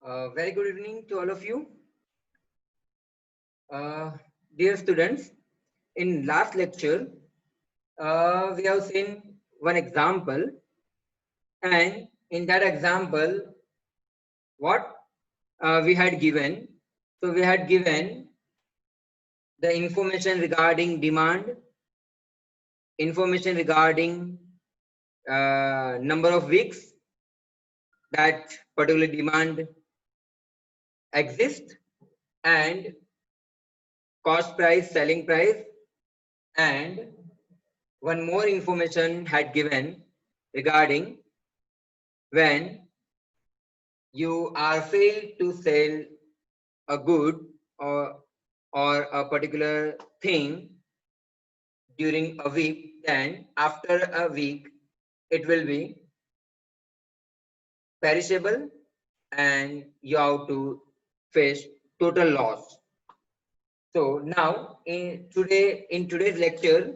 Very good evening to all of you. Uh, Dear students, in last lecture, we have seen one example, and in that example, what we had given. So we had given the information regarding demand, information regarding number of weeks that particular demand exists, and cost price, selling price, and one more information had given regarding when you are failed to sell a good or a particular thing during a week, then after a week it will be perishable and you have to face total loss. So now in today's lecture,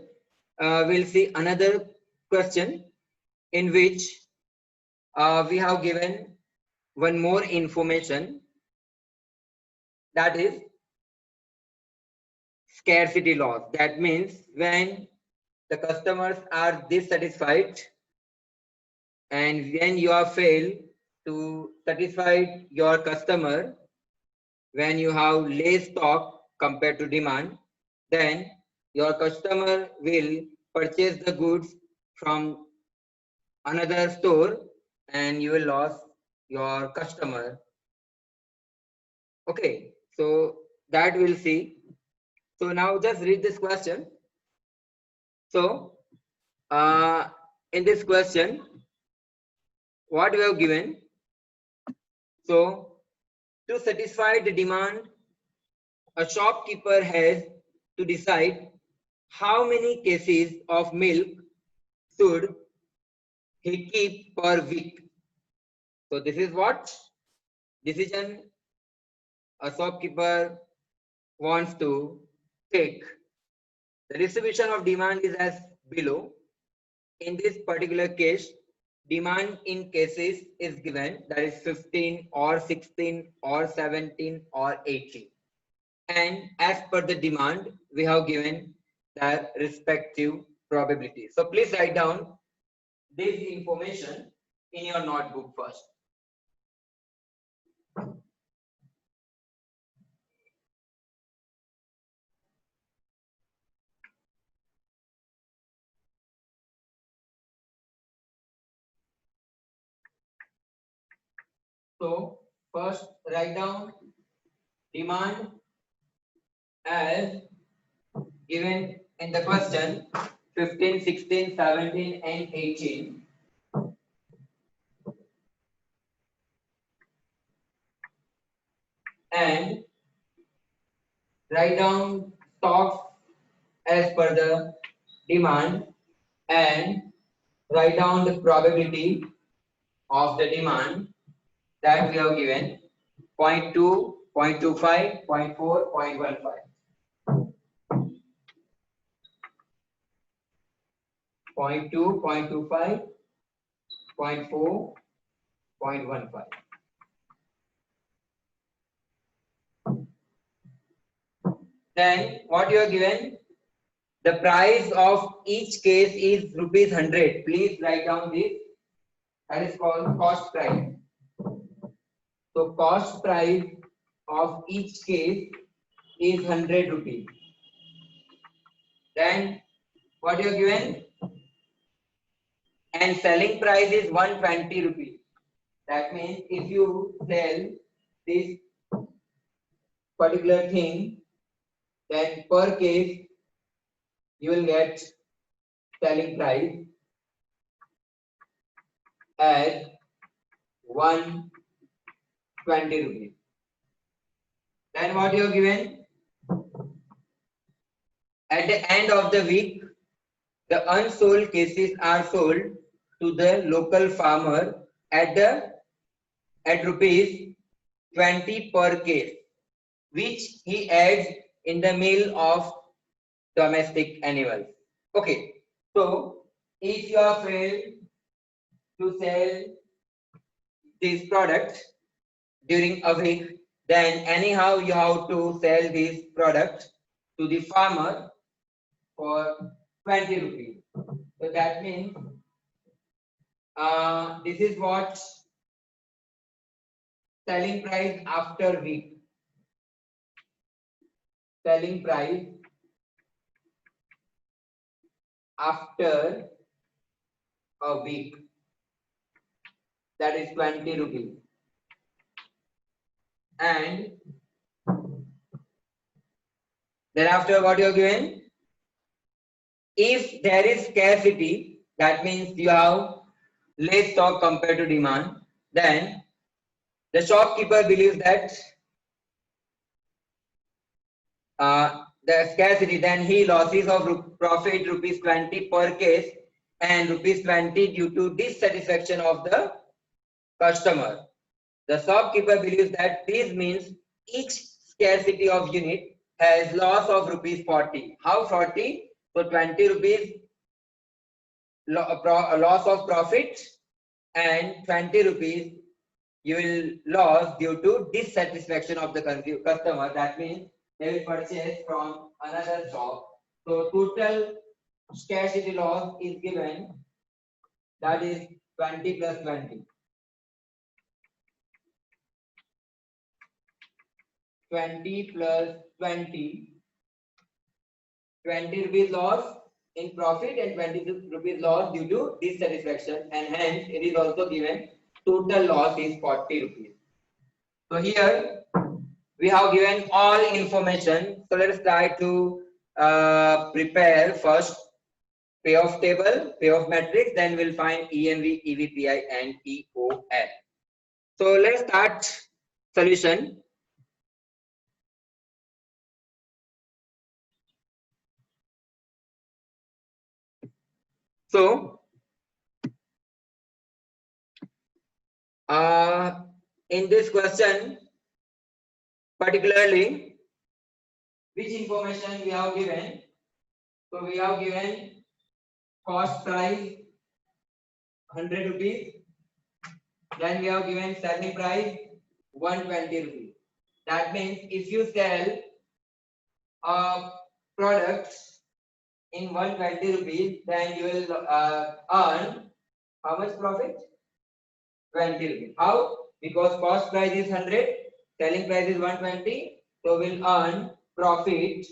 we'll see another question in which we have given one more information, that is scarcity loss. That means when the customers are dissatisfied and when you have failed to satisfy your customer, when you have less stock compared to demand, then your customer will purchase the goods from another store and you will lose your customer. Okay, so that we'll see. So now just read this question. So in this question, what we have given, so to satisfy the demand, a shopkeeper has to decide how many cases of milk should he keep per week. So this is what decision a shopkeeper wants to take. The distribution of demand is as below. In this particular case, demand in cases is given, that is 15 or 16 or 17 or 18. And as per the demand, we have given the respective probability. So please write down this information in your notebook first. So first write down demand as given in the question 15, 16, 17 and 18. And write down stocks as per the demand and write down the probability of the demand that we have given 0.2, 0.25, 0.4, 0.15. 0.2, 0.25, 0.4, 0.15. Then what you are given? The price of each case is rupees 100. Please write down this. That is called cost price. So cost price of each case is 100 rupees. Then what you are given? And selling price is 120 rupees. That means if you sell this particular thing, then per case you will get selling price as 120 rupees. Then what you are given? At the end of the week, the unsold cases are sold to the local farmer at rupees 20 per case, which he adds in the meal of domestic animals. Okay, so if you are failed to sell this product, during a week, then anyhow you have to sell this product to the farmer for 20 rupees. So that means this is what selling price after week. Selling price after a week, that is 20 rupees. And thereafter what you are given? If there is scarcity, that means you have less stock compared to demand, then the shopkeeper believes that the scarcity, then he losses of profit rupees 20 per case and rupees 20 due to dissatisfaction of the customer. The shopkeeper believes that this means each scarcity of unit has loss of rupees 40. How 40? So 20 rupees loss of profit and 20 rupees you will lose due to dissatisfaction of the customer. That means they will purchase from another shop. So total scarcity loss is given, that is 20 plus 20. 20 plus 20, 20 rupees loss in profit and 20 rupees loss due to dissatisfaction, and hence it is also given total loss is 40 rupees. So here we have given all information. So let us try to prepare first payoff table, payoff matrix, then we'll find EMV, EVPI and EOL. So let's start solution. So in this question particularly, which information we have given? So we have given cost price 100 rupees, then we have given selling price 120 rupees. That means if you sell a product in 120 rupees, then you will earn how much profit? 20 rupees. How? Because cost price is 100, selling price is 120, so we'll earn profit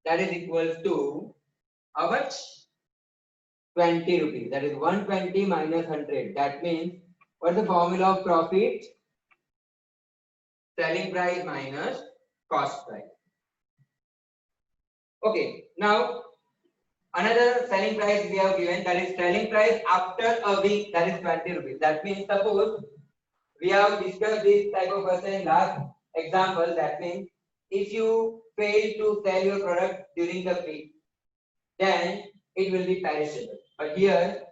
that is equal to how much? 20 rupees. That is 120 minus 100. That means what's the formula of profit? Selling price minus cost price. Okay, now another selling price we have given, that is selling price after a week, that is 20 rupees. That means suppose we have discussed this type of question in last example. That means if you fail to sell your product during the week, then it will be perishable. But here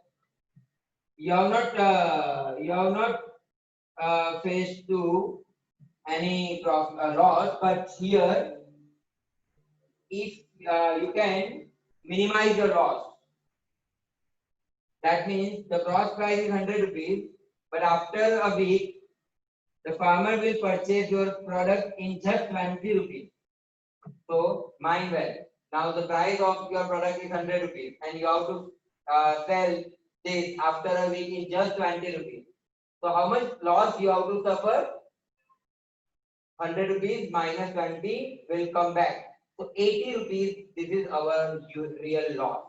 you have not faced to any loss, but here if you can minimize your loss. That means the gross price is 100 rupees, but after a week the farmer will purchase your product in just 20 rupees. So mind well, now the price of your product is 100 rupees and you have to sell this after a week in just 20 rupees. So how much loss you have to suffer? 100 rupees minus 20 will come back. So 80 rupees, this is our real loss.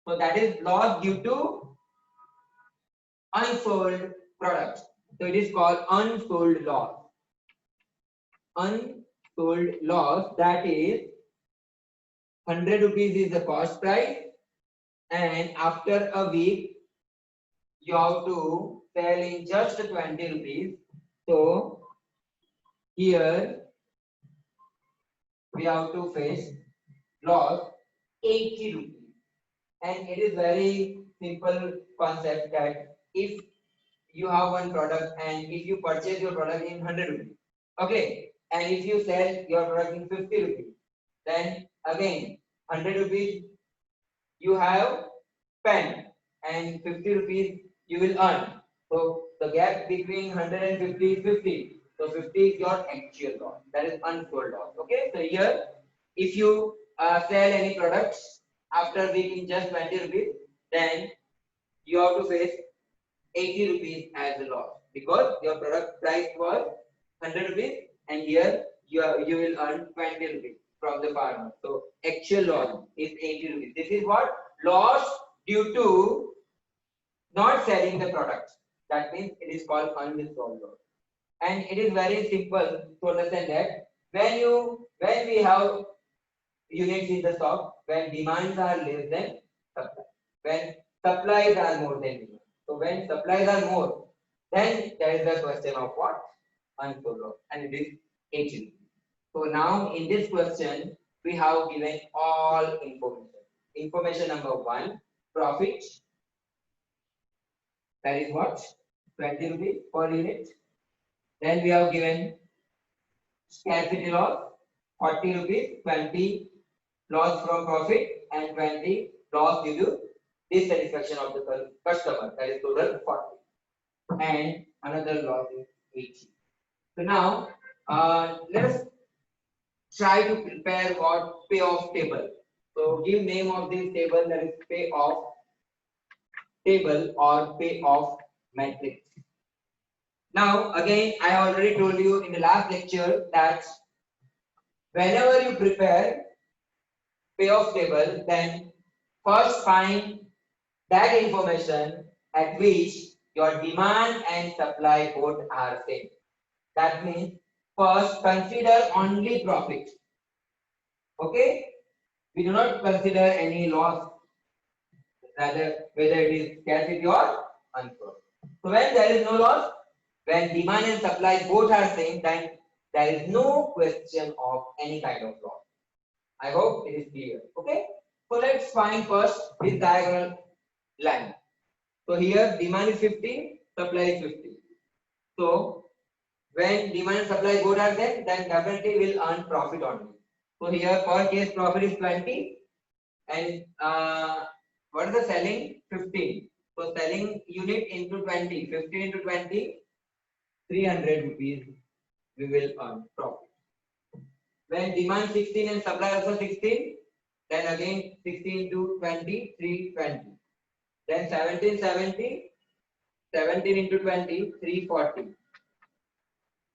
So that is loss due to unsold product. So it is called unsold loss. Unsold loss, that is 100 rupees is the cost price, and after a week you have to sell in just 20 rupees. So here we have to face loss 80 rupees. And it is very simple concept that if you have one product and if you purchase your product in 100 rupees, okay, and if you sell your product in 50 rupees, then again 100 rupees you have spent and 50 rupees you will earn. So the gap between 100 and 50 is 50. So 50 is your actual loss. That is unsold loss. Okay. So here, if you sell any products after reaching just 20 rupees, then you have to face 80 rupees as a loss because your product price was 100 rupees and here you will earn 20 rupees from the farmer. So actual loss is 80 rupees. This is what loss due to not selling the product. That means it is called unsold loss. And it is very simple to understand that when we have units in the stock, when demands are less than supply, when supplies are more than demand. So when supplies are more, then there is a question of what? Unsold loss, and it is 80. So now in this question, we have given all information. Information number 1, profit. That is what? 20 rupees per unit. Then we have given scarcity loss, 40 rupees, 20 loss from profit and 20 loss due to dissatisfaction of the customer. That is total 40. And another loss is 80. So now let us try to prepare what payoff table. So give name of this table, that is payoff table or payoff matrix. Now again, I already told you in the last lecture that whenever you prepare payoff table, then first find that information at which your demand and supply both are same. That means first consider only profit. Okay, we do not consider any loss, rather whether it is scarcity or unsold. So when there is no loss, when demand and supply both are same, then there is no question of any kind of loss. I hope it is clear. Okay, so let's find first this diagonal line. So here demand is 50, supply is 50. So when demand and supply both are there, then definitely will earn profit only. So here per case profit is 20 and what is the selling? 15. So selling unit into 20, 15 into 20, 300 rupees we will earn profit. When demand 16 and supply also 16, then again 16 to 20, 320. Then 17, 70, 17 into 20, 340.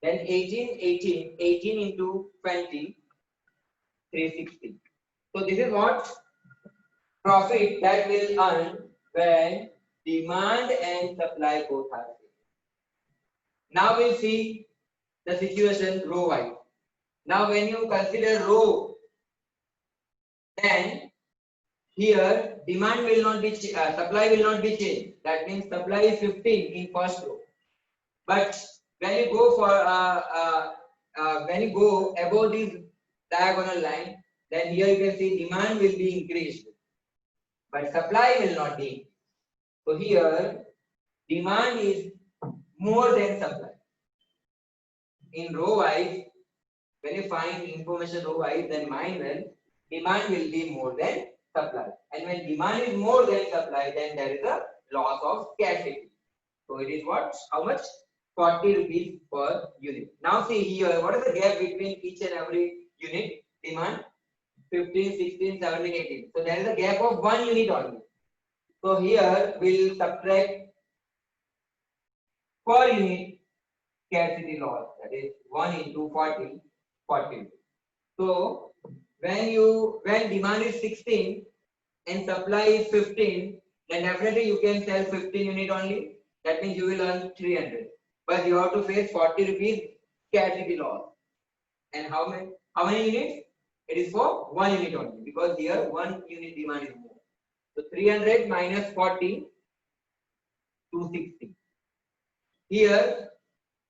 Then 18, 18, 18 into 20, 360. So this is what profit that will earn when demand and supply both are same. Now we'll see the situation row wise. Now when you consider row, then here demand will not be supply will not be changed. That means supply is 15 in first row. But when you go for when you go above this diagonal line, then here you can see demand will be increased, but supply will not be increased. So here demand is more than supply. In row wise, when you find information row wise, then mine will demand will be more than supply. And when demand is more than supply, then there is a loss of scarcity. So it is what? How much? 40 rupees per unit. Now see here, what is the gap between each and every unit? Demand 15, 16, 17, 18. So there is a gap of 1 unit only. So here we'll subtract per unit scarcity loss, that is 1 into 40, 40. So when demand is 16 and supply is 15, then definitely you can sell 15 unit only. That means you will earn 300. But you have to face 40 rupees scarcity loss. And how many units? It is for 1 unit only, because here 1 unit demand is more. So 300 minus 40, 260. Here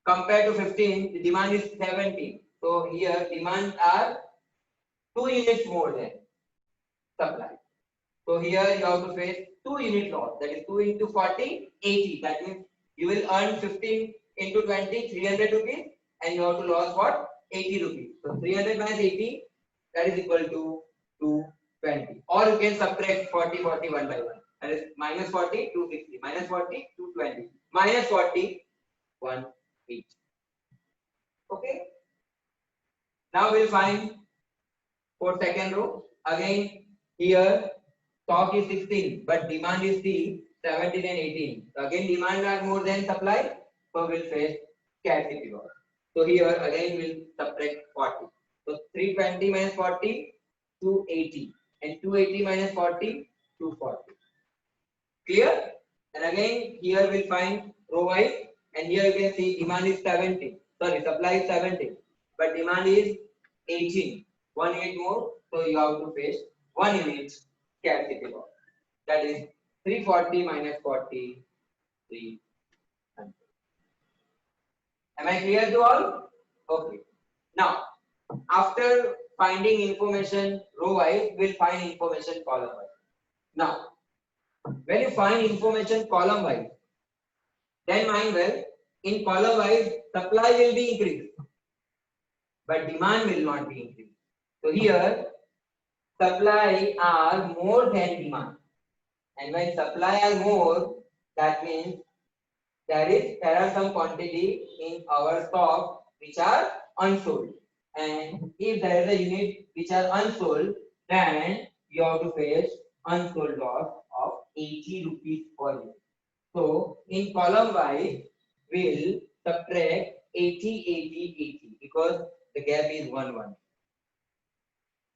compared to 15, the demand is 17. So here demand are 2 units more than supply. So here you have to face 2 unit loss. That is 2 into 40, 80. That means you will earn 15 into 20, 300 rupees, and you have to lose what? 80 rupees. So 300 minus 80, that is equal to 220. Or you can subtract 40, 40 1 by 1. That is minus 40, 260. Minus 40, 220. Minus 40, 180. Okay. Now we'll find for second row. Again, here stock is 16, but demand is 17 and 18. So again, demand are more than supply, so we'll face scarcity loss. So here again we'll subtract 40. So 320 minus 40, 280, and 280 minus 40, 240. Clear? And again here we'll find row wise, and here you can see demand is 17. Sorry, supply is 17, but demand is 18. 1 unit more, so you have to face 1 unit scarcity loss. That is 340 minus 40, 300. Am I clear to all? Okay. Now, after finding information row wise, we'll find information column wise. Now, when you find information column wise, then mind well, in column wise, supply will be increased, but demand will not be increased. So here, supply are more than demand. And when supply are more, that means there are some quantity in our stock which are unsold. And if there is a unit which are unsold, then you have to face unsold loss of 80 rupees per unit. So in column wise, we'll subtract 80, 80, 80 because the gap is 1, 1.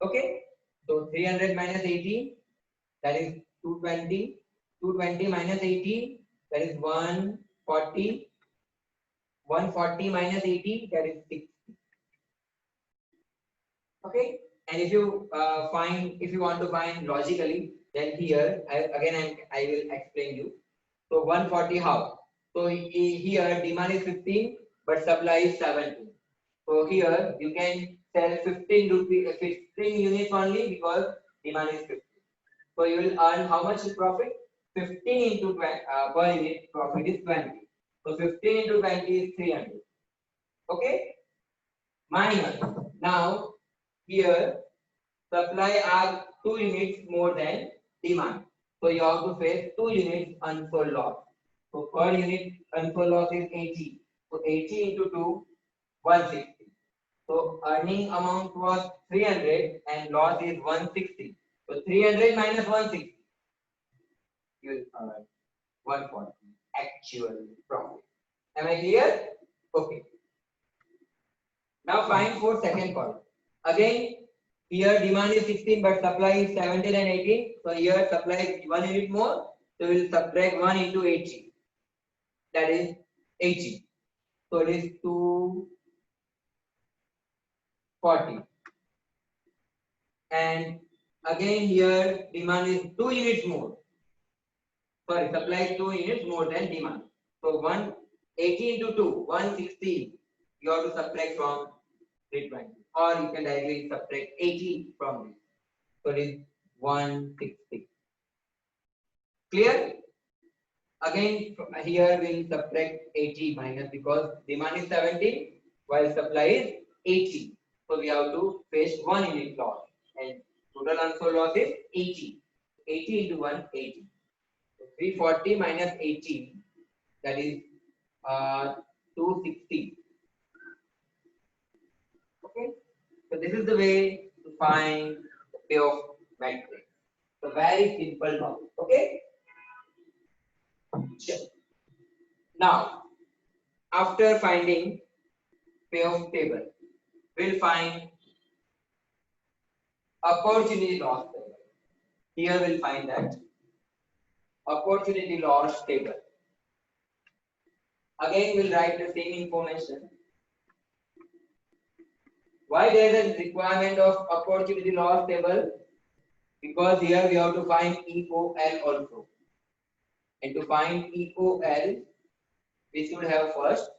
Okay, so 300 minus 80, that is 220. 220 minus 80, that is 140. 140 minus 80, that is 60. Okay, and if you want to find logically, then here I will explain you. So 140 how? So here demand is 15, but supply is 17. So here you can sell 15 units only because demand is 15. So you will earn how much profit? 15 into 20, per unit profit is 20. So 15 into 20 is 300. Okay. Minus. Now here supply are 2 units more than demand. So you have to face 2 units unsold loss. So per unit unsold loss is 80. So 80 into 2, 160. So earning amount was 300 and loss is 160. So 300 minus 160, you will earn 140 actual profit. Am I clear? Okay. Now find for second column. Again, here demand is 16, but supply is 17 and 18. So here supply is 1 unit more. So we will subtract 1 into 80. That is 80. So it is 240. And again here demand is 2 units more. Sorry, supply is 2 units more than demand. So 180 into 2, 160. You have to subtract from 320, or you can directly subtract 80 from this. So it is 160. Clear? Again, here we will subtract 80 minus because demand is 17 while supply is 80. So we have to face 1 unit loss, and total unsold loss is 80. 80 into 1, 80. So 340 minus 80, that is 260. Okay, so this is the way to find the payoff matrix. So very simple topic. Okay. Sure. Now, after finding payoff table, we'll find opportunity loss table. Here we'll find that opportunity loss table. Again, we'll write the same information. Why there is a requirement of opportunity loss table? Because here we have to find EOL also. And to find EOL, we should have first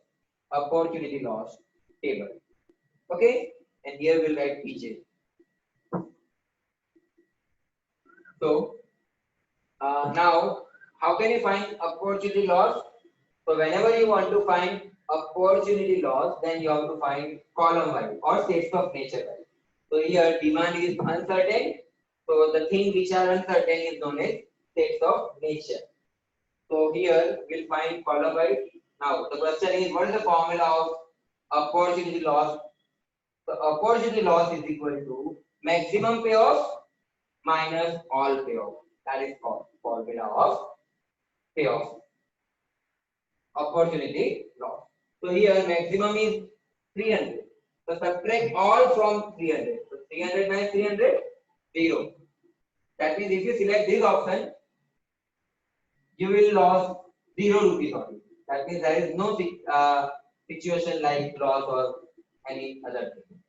opportunity loss table. Okay? And here we'll write PJ. So, now, how can you find opportunity loss? So, whenever you want to find opportunity loss, then you have to find column wise or states of nature wise. So here demand is uncertain. So the thing which are uncertain is known as states of nature. So here we'll find column wise Now the question is, what is the formula of opportunity loss? The opportunity loss is equal to maximum payoff minus all payoff. That is called formula of payoff. Opportunity loss. So here maximum is 300. So subtract all from 300. So 300 minus 300, 0. That means if you select this option, you will lose 0 rupees only. That means there is no situation like loss or any other thing.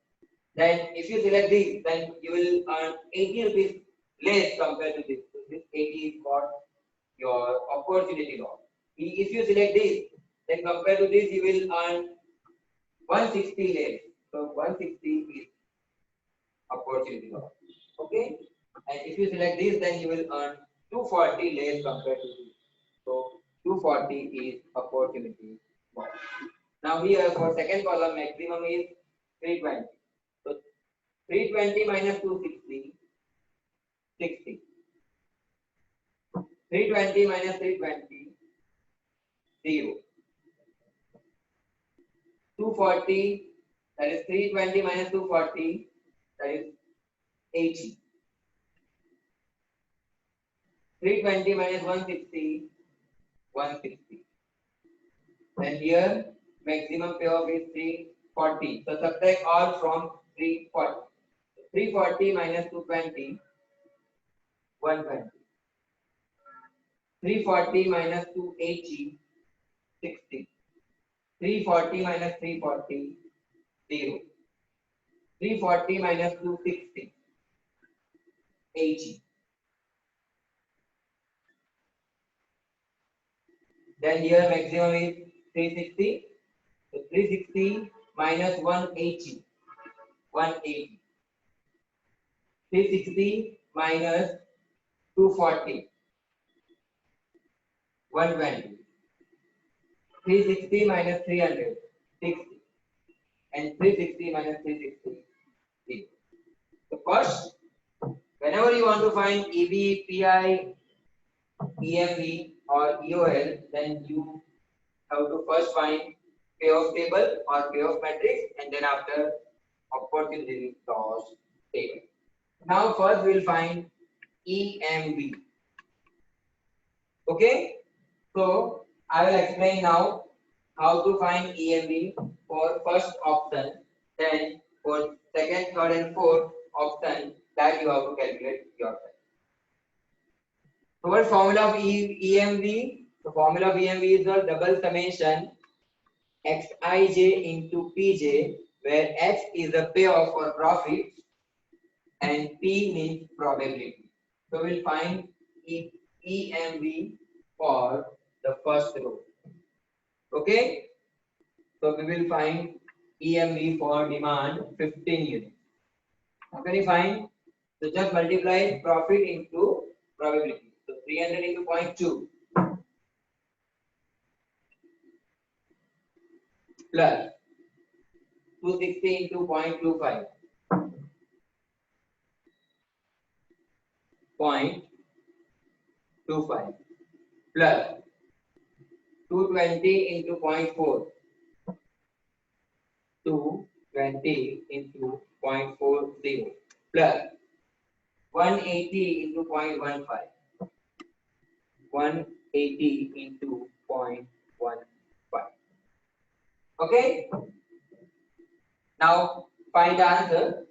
Then if you select this, then you will earn 80 rupees less compared to this. So this 80 is what your opportunity loss. If you select this, then compared to this, you will earn 160 less. So 160 is opportunity loss. Okay. And if you select this, then you will earn 240 less compared to this. So 240 is opportunity loss. Now here for second column, maximum is 320. So 320 minus 260, 60. 320 minus 320, 0. 240, that is 320 minus 240, that is 80. 320 minus 160, 160. And here maximum payoff is 340. So subtract all from 340. 340 minus 220, 120. 340 minus 280, 60. 340 minus 340, 0. 340 minus 260, 80. Then here maximum is 360. So 360 minus 180, 180. 360 minus 240, 120. 360 minus 300, 60. And 360 minus 360, 0. So first, whenever you want to find EV, PI, EMV or EOL, then you have to first find payoff table or payoff matrix, and then after opportunity loss table. Now first we'll find EMV. Okay, so I will explain now how to find EMV for first option, then for second, third and fourth option that you have to calculate yourself. So what formula of EMV? The formula of EMV is the double summation Xij into Pj, where X is the payoff or profit and P means probability. So we'll find EMV for the first row. Okay. So we will find EMV for demand 15 units. How can you find? So just multiply profit into probability. So 300 into 0.2 plus 260 into 0.25. 0.25 plus 220 into 0.4. 220 into 0.40 plus 180 into 0.15. 180 into 0.15. Okay. Now find the answer.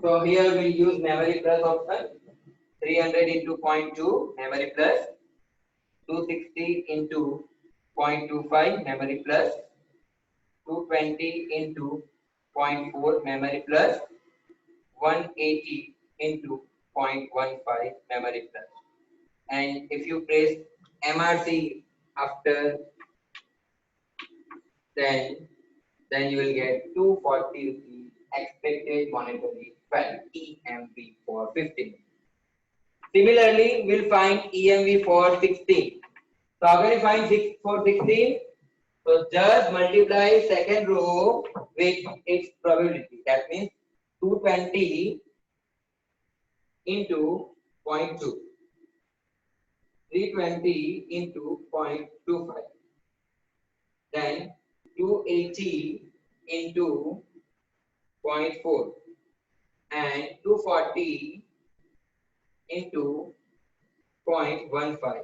So here we'll use memory plus option. 300 into 0.2 memory plus, 260 into 0.25 memory plus, 220 into 0.4 memory plus, 180 into 0.15 memory plus. And if you press MRC after, then you will get 240 rupees expected monetary value EMV for 15. Similarly, we'll find EMV for 16. So how can you find 6 for 16? So just multiply second row with its probability. That means 220 into 0.2. 320 into 0.25. Then 280 into 0.4 and 240 into 0.15.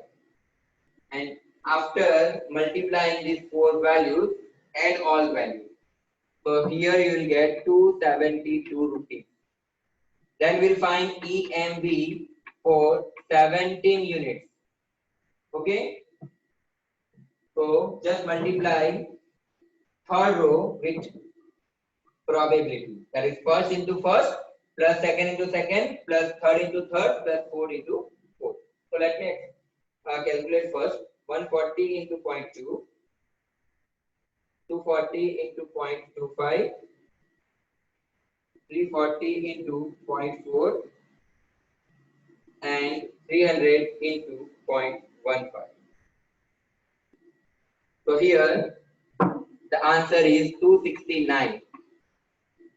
And after multiplying these four values, add all values. So here you will get 272 rupees. Then we'll find EMB for 17 units. Okay. So just multiply third row with probability. That is first into first plus second into second plus third into third plus fourth into fourth. So let me calculate first. 140 into 0.2, 240 into 0.25, 340 into 0.4 and 300 into 0.15. So here the answer is 269.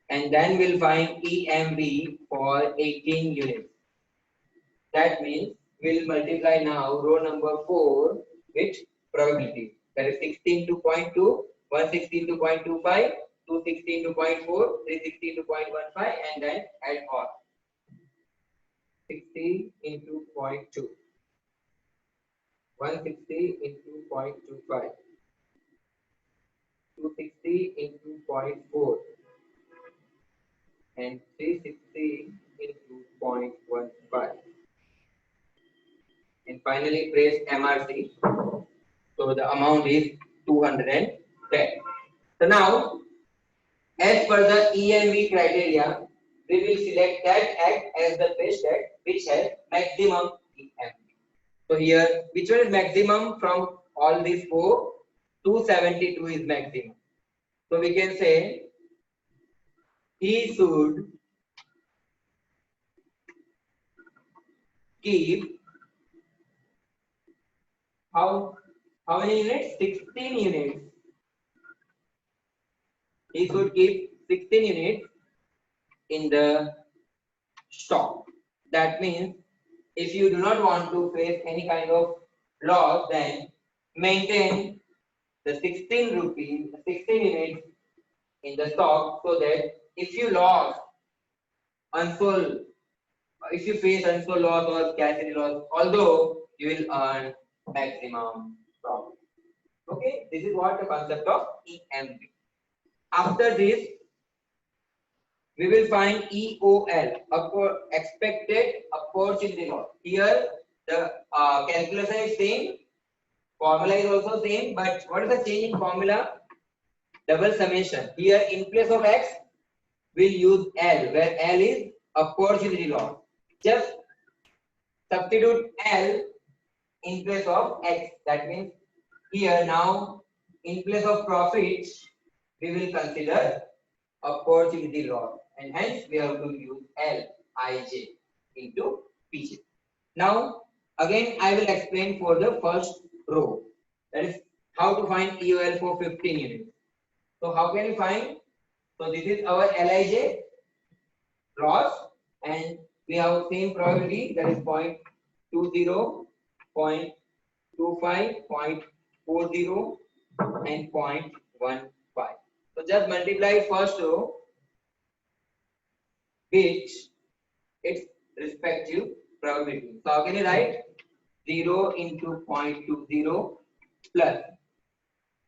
And then we'll find EMB for 18 units. That means we'll multiply now row number 4 with probability. That is 16 to 0.2, 116 to 0.25, 216 to 0.4, 316 to 0.15, and then add all. 60 into 0.2, 160 into 0.25, 260 into 0.4, and 360 into 0.15. And finally press MRC. So the amount is 210. So now, as per the EMV criteria, we will select that act as the best act which has maximum EMV. So here, which one is maximum from all these four? 272 is maximum. So we can say he should keep how many units? 16 units. He should keep 16 units in the stock. That means if you do not want to face any kind of loss, then maintain the 16 rupees, 16 units in the stock, so that if you lost unsold, if you face unsold loss or scarcity loss, although you will earn maximum profit. Okay, this is what the concept of EMB. After this, we will find EOL, expected opportunity loss. Here, the calculation is same, formula is also same, but what is the change in formula? Double summation. Here, in place of X, we'll use L, where L is opportunity loss. Just substitute L in place of X. That means here now, in place of profit, we will consider opportunity loss, and hence we have to use LIJ into PJ. Now again I will explain for the first row, that is how to find EOL for 15 units. So how can you find? So this is our LIJ loss, and we have same probability, that is 0.20, 0.25, 0.40 and 0.15. So just multiply first row with its respective probability. So how can you write? 0 into 0.20 plus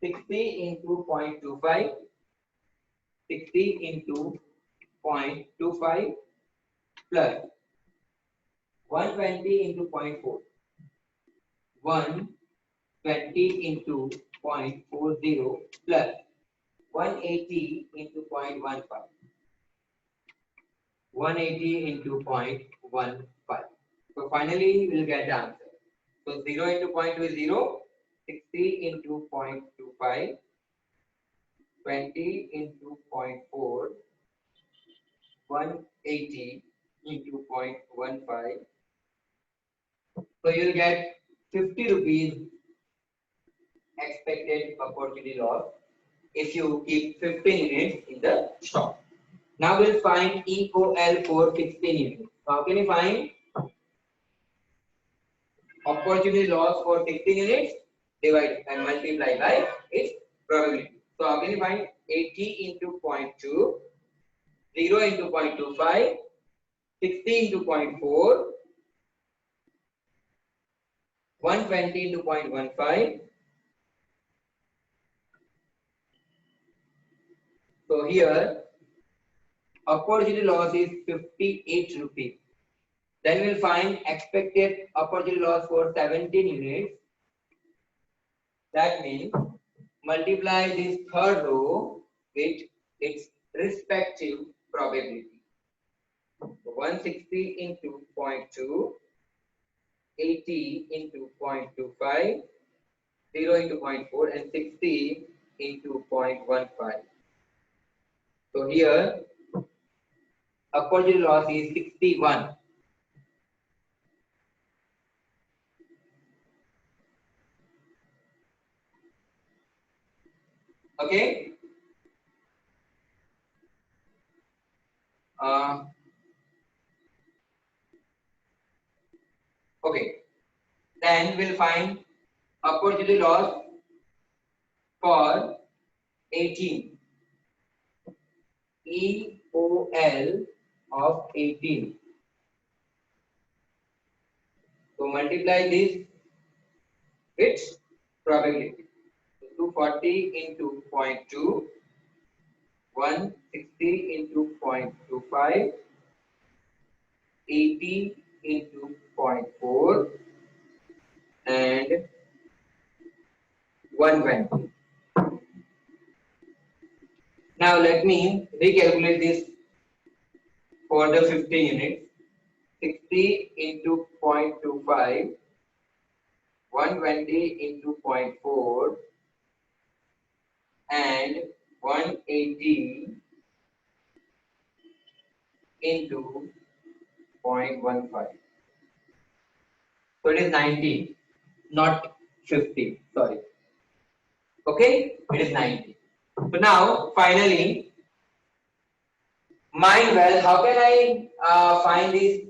60 into 0.25, 60 into 0.25 plus 120 into 0.4, 120 into 0.40 plus 180 into 0.15, 180 into 0.15. So finally we will get the answer. So 0 into 0.2 is 0, 60 into 0.25, 20 into 0.4, 180 into 0.15. So you will get 50 rupees expected opportunity loss if you keep 15 units in the stock. Now we'll find EOL for 16 units. So how can you find opportunity loss for 16 units? Divide and multiply by its probability. So how can you find 80 into 0.2, 0 into 0.25, 60 into 0.4, 120 into 0.15. So here opportunity loss is 58 rupees. Then we'll find expected opportunity loss for 17 units. That means multiply this third row with its respective probability. So 160 into 0.2, 80 into 0.25, 0 into 0.4 and 60 into 0.15. So here opportunity loss is 61. Okay. Uh, okay. Then we'll find opportunity loss for 18. EOL of 18. So multiply this with probability. So 240 into 0.2, 160 into 0.25, 80 into 0.4 and 120. Now let me recalculate this for the 15 units. 60 into 0.25, 120 into 0.4 and 180 into 0.15. So it is 90, not 50. Sorry. Okay, it is 90. So now finally, mind well. How can I find this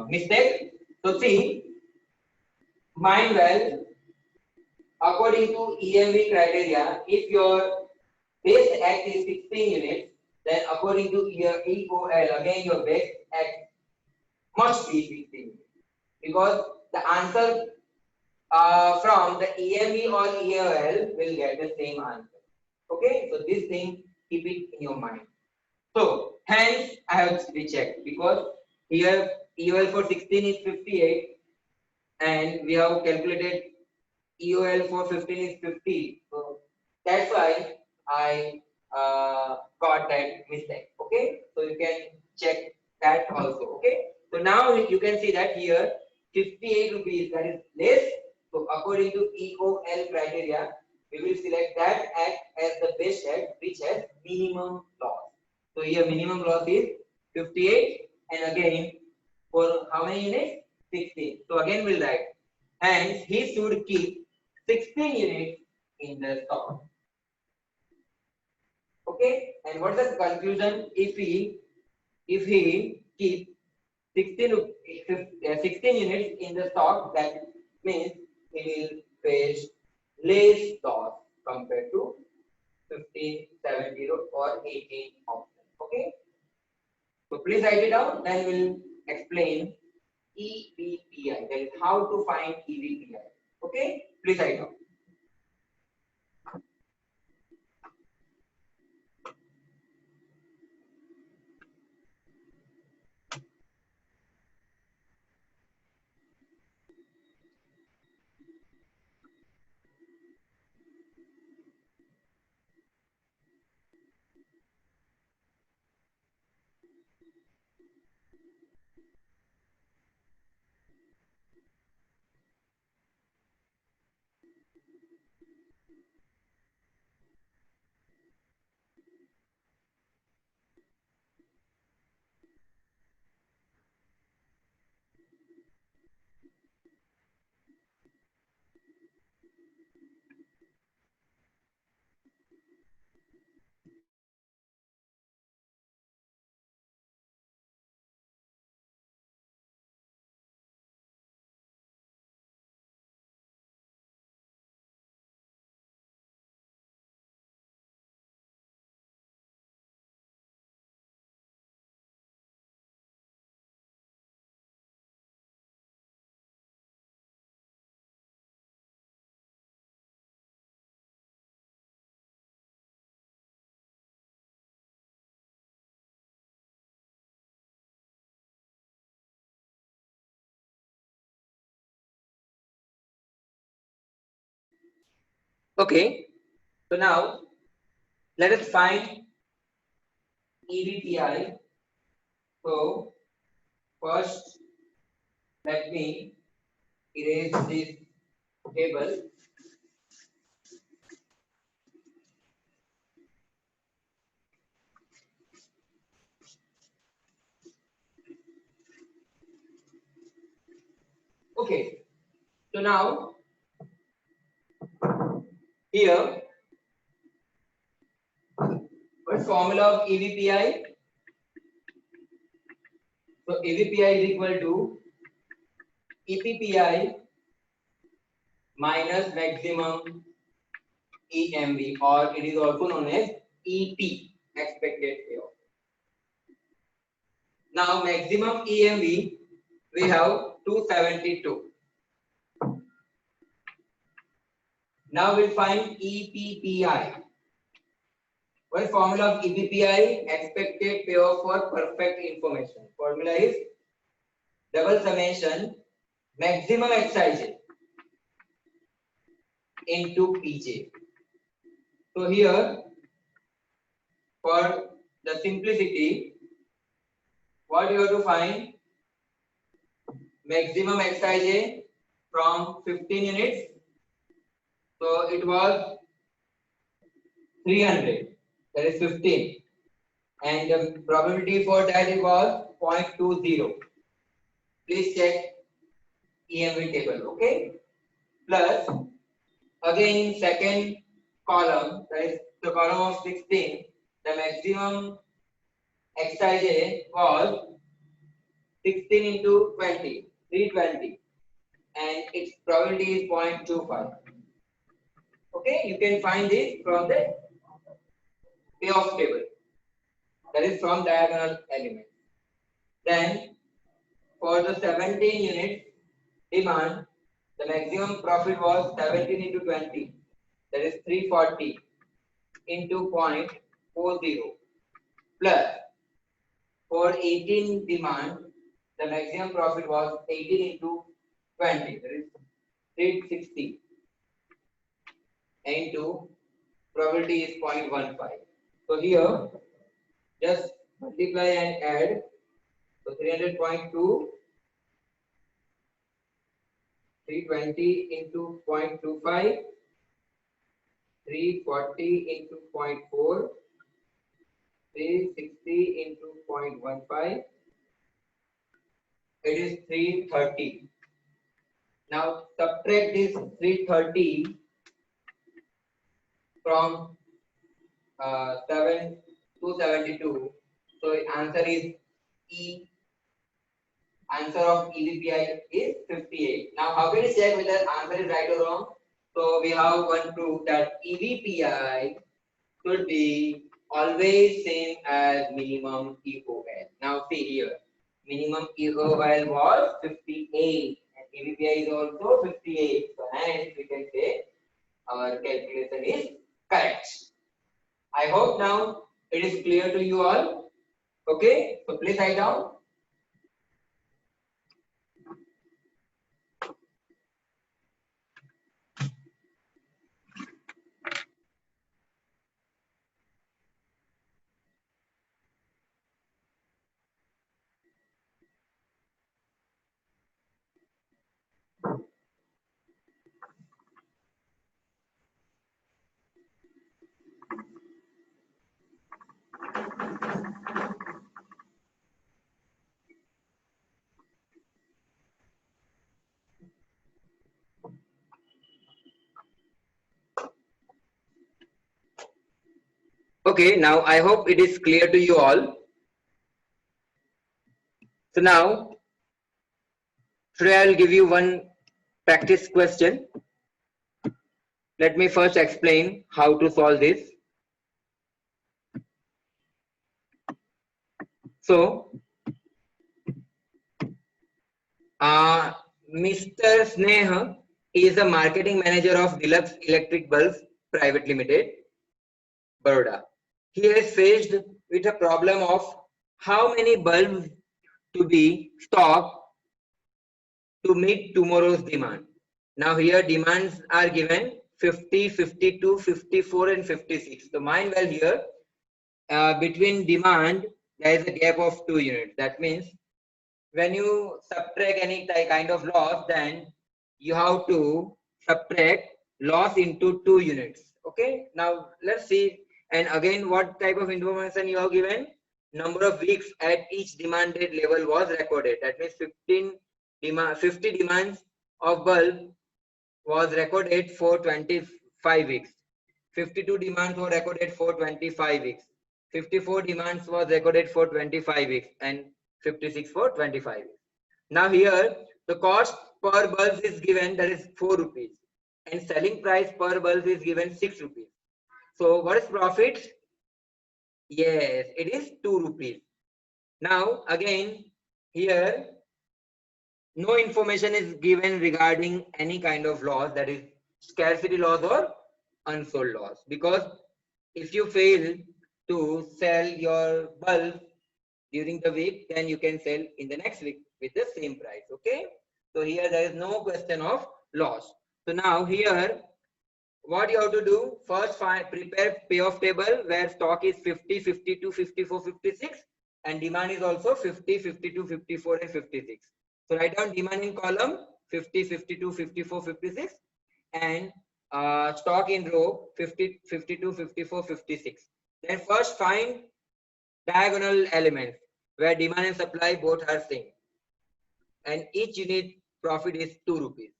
mistake? So see, mind well. According to EMV criteria, if your base act is 16 units, then according to your EOL, again your base act must be 16 units. Because the answer from the EME or EOL will get the same answer. Okay, so this thing keep it in your mind. So hence I have rechecked because here EOL for 16 is 58 and we have calculated EOL for 15 is 50. So that's why I got that mistake. Okay, so you can check that also. Okay, so now you can see that here 58 rupees, that is less. So according to EOL criteria, we will select that act as the best act which has minimum loss. So here minimum loss is 58 and again for how many units? 16. So again we'll write. Hence he should keep 16 units in the stock. Okay, and what's the conclusion? If he keep 16 units in the stock, that means he will face less loss compared to 15, 70 or 18 option. Okay, so please write it down. Then we'll explain EVPI. That is how to find EVPI. Okay, please write down. Okay, so now let us find EVPI. So first, let me erase this table. Okay, so now here, what formula of EVPI? So EVPI is equal to EPPI minus maximum EMV, or it is also known as EP, expected payoff. Now maximum EMV we have 272. Now we'll find EPPI. What formula of EPPI? Expected payoff for perfect information. Formula is double summation maximum Xij into Pj. So here, for the simplicity, what you have to find? Maximum Xij from 15 units. So it was 300. That is 15. And the probability for that it was 0.20. Please check EMV table. Okay. Plus, again in second column, that is the column of 16, the maximum Xij was 16 into 20, 320, and its probability is 0.25. Okay, you can find this from the payoff table, that is from diagonal element. Then for the 17 units demand, the maximum profit was 17 into 20, that is 340 into 0.40, plus for 18 demand, the maximum profit was 18 into 20, that is 360 into probability is 0.15. So here just multiply and add. So 300.2, 320 into 0.25, 340 into 0.4, 360 into 0.15. It is 330. Now subtract this 330 from 272. So answer is E. Answer of EVPI is 58. Now how can you check whether answer is right or wrong? So we have one proof that EVPI should be always same as minimum EOL. Now see here, minimum EOL was 58 and EVPI is also 58. So hence we can say our calculation is correct. I hope now it is clear to you all. Okay, so please write down. Okay, now I hope it is clear to you all. So now, today I will give you one practice question. Let me first explain how to solve this. So, Mr. Sneh is the marketing manager of Deluxe Electric Bulbs Private Limited, Baroda. He is faced with a problem of how many bulbs to be stocked to meet tomorrow's demand. Now here demands are given 50, 52, 54 and 56. So mind well here, between demand there is a gap of 2 units. That means when you subtract any kind of loss, then you have to subtract loss into 2 units. Okay, now let's see. And again, what type of information you have given? Number of weeks at each demanded level was recorded. That means 50 demands of bulb was recorded for 25 weeks. 52 demands were recorded for 25 weeks. 54 demands was recorded for 25 weeks and 56 for 25 weeks. Now here the cost per bulb is given, that is 4 rupees, and selling price per bulb is given 6 rupees. So what is profit? Yes, it is 2 rupees. Now again here no information is given regarding any kind of loss, that is scarcity loss or unsold loss, because if you fail to sell your bulb during the week, then you can sell in the next week with the same price. Okay, so here there is no question of loss. So now here what you have to do, first prepare payoff table where stock is 50, 52, 54, 56 and demand is also 50, 52, 54 and 56. So write down demand in column 50, 52, 54, 56 and stock in row 50, 52, 54, 56. Then first find diagonal elements where demand and supply both are same and each unit profit is 2 rupees.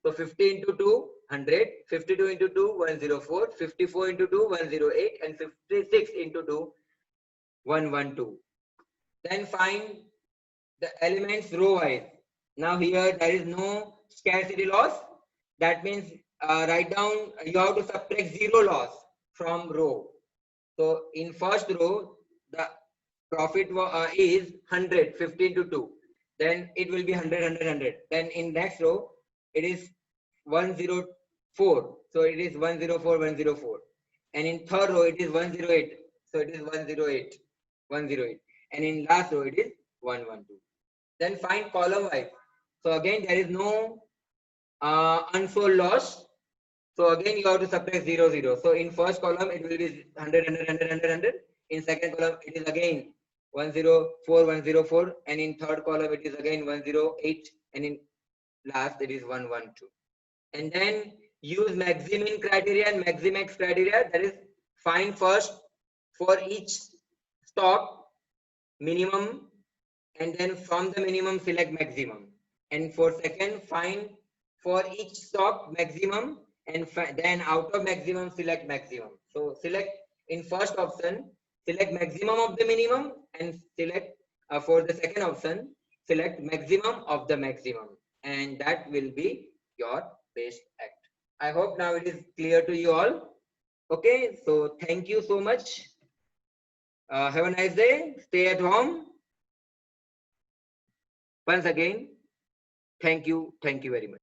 So 50 into 2, 100, 52 into 2, 104, 54 into 2, 108 and 56 into 2, 112. Then find the elements row wise. Now here there is no scarcity loss. That means write down, you have to subtract 0 loss from row. So in first row the profit is 100, 50 into 2. Then it will be 100, 100, 100. Then in next row it is 104. So it is 104, 104. And in third row it is 108. So it is 108, 108. And in last row it is 112. Then find column wise. So again there is no unsold loss. So again you have to subtract 0, 0. So in first column it will be 100, 100, 100, 100, 100. In second column it is again 104, 104. And in third column it is again 108. And in last it is 112. And then use maximum criteria and maximax criteria, that is find first for each stock minimum and then from the minimum select maximum, and for second find for each stock maximum and then out of maximum select maximum. So select in first option select maximum of the minimum and select for the second option select maximum of the maximum, and that will be your best act. I hope now it is clear to you all. Okay, so thank you so much. Have a nice day. Stay at home. Once again, thank you very much.